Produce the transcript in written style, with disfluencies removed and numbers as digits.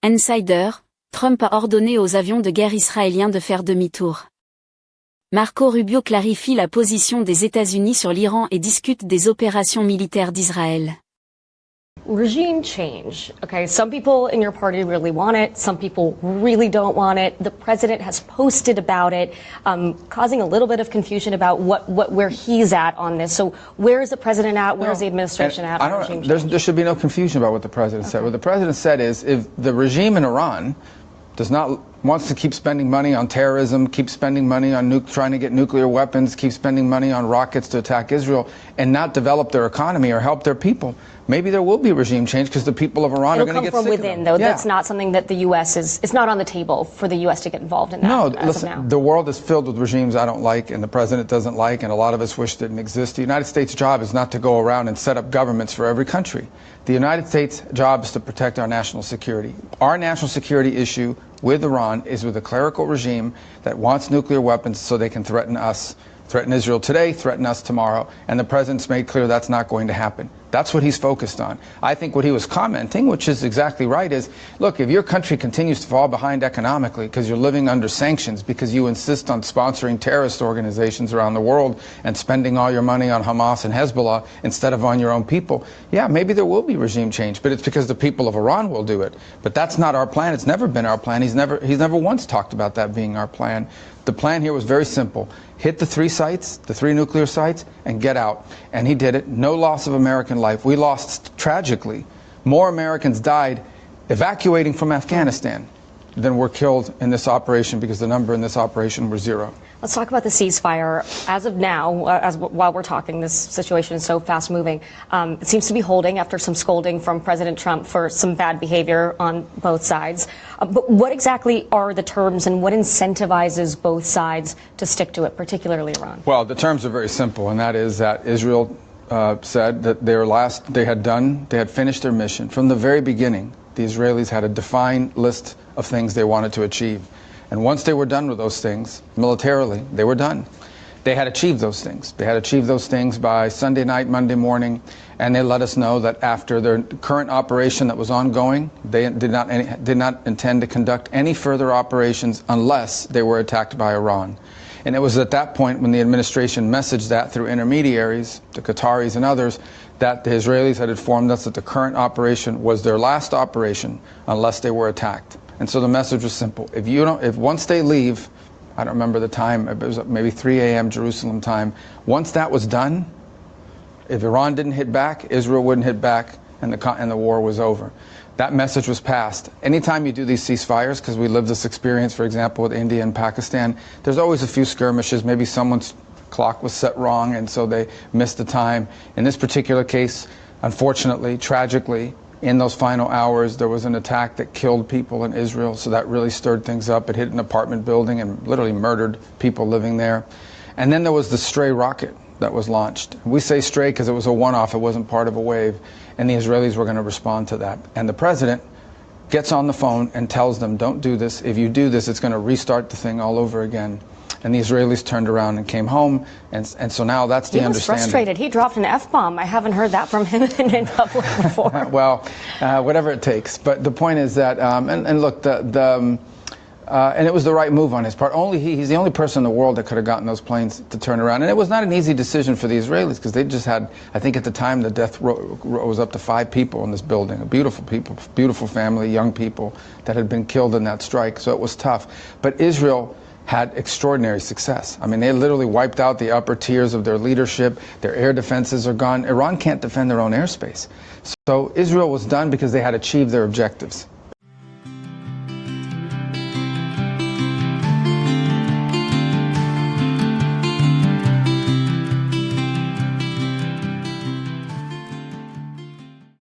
Insider, Trump a ordonné aux avions de guerre israéliens de faire demi-tour. Marco Rubio clarifie la position des États-Unis sur l'Iran et discute des opérations militaires d'Israël. Regime change. Okay, some people in your party really want it. Some people really don't want it. The president has posted about it, causing a little bit of confusion about where he's at on this. So where is the president at? Where is the administration at? There should be no confusion about what the president said. What the president said is, if the regime in Iran wants to keep spending money on terrorism, keep spending money on trying to get nuclear weapons, keep spending money on rockets to attack Israel, and not develop their economy or help their people, maybe there will be regime change because the people of Iran are going to get sick of them. It'll come from within, though. Yeah. That's not something that the U.S. it's not on the table for the U.S. to get involved in that. No, listen, the world is filled with regimes I don't like and the president doesn't like, and a lot of us wish didn't exist. The United States' job is not to go around and set up governments for every country. The United States' job is to protect our national security. Our national security issue with Iran is with a clerical regime that wants nuclear weapons so they can threaten us, threaten Israel today, threaten us tomorrow, and the president's made clear that's not going to happen. That's what he's focused on. I think what he was commenting, which is exactly right, is, look, if your country continues to fall behind economically because you're living under sanctions, because you insist on sponsoring terrorist organizations around the world and spending all your money on Hamas and Hezbollah instead of on your own people, yeah, maybe there will be regime change, but it's because the people of Iran will do it. But that's not our plan. It's never been our plan. He's never once talked about that being our plan. The plan here was very simple. Hit the three sites, the three nuclear sites, and get out. And he did it. No loss of American life. We lost, tragically, more Americans died evacuating from Afghanistan than were killed in this operation, because the number in this operation were zero. Let's talk about the ceasefire. As of now, while we're talking, this situation is so fast-moving. It seems to be holding after some scolding from President Trump for some bad behavior on both sides. But what exactly are the terms, and what incentivizes both sides to stick to it, particularly Iran? Well, the terms are very simple, and that is that Israel said that they had finished their mission. From the very beginning, the Israelis had a defined list of things they wanted to achieve. And once they were done with those things, militarily, they were done. They had achieved those things. They had achieved those things by Sunday night, Monday morning, and they let us know that after their current operation that was ongoing, they did not intend to conduct any further operations unless they were attacked by Iran. And it was at that point when the administration messaged that through intermediaries, the Qataris and others, that the Israelis had informed us that the current operation was their last operation unless they were attacked. And so the message was simple. If once they leave, I don't remember the time, it was maybe 3 a.m. Jerusalem time, once that was done, if Iran didn't hit back, Israel wouldn't hit back, and the war was over. That message was passed. Anytime you do these ceasefires, because we lived this experience, for example, with India and Pakistan, there's always a few skirmishes. Maybe someone's clock was set wrong, and so they missed the time. In this particular case, unfortunately, tragically, in those final hours, there was an attack that killed people in Israel, so that really stirred things up. It hit an apartment building and literally murdered people living there. And then there was the stray rocket that was launched. We say stray because it was a one-off, it wasn't part of a wave, and the Israelis were going to respond to that. And the president gets on the phone and tells them, don't do this. If you do this, it's going to restart the thing all over again. And the Israelis turned around and came home, and so now that's the understanding. He was frustrated. He dropped an F-bomb. I haven't heard that from him in public before. Well, whatever it takes. But the point is that, and look, and it was the right move on his part. He's the only person in the world that could have gotten those planes to turn around. And it was not an easy decision for the Israelis, because they just had, I think at the time, the death was up to 5 people in this building. Beautiful people, beautiful family, young people that had been killed in that strike. So it was tough. But Israel had extraordinary success. I mean, they literally wiped out the upper tiers of their leadership. Their air defenses are gone. Iran can't defend their own airspace. So Israel was done because they had achieved their objectives.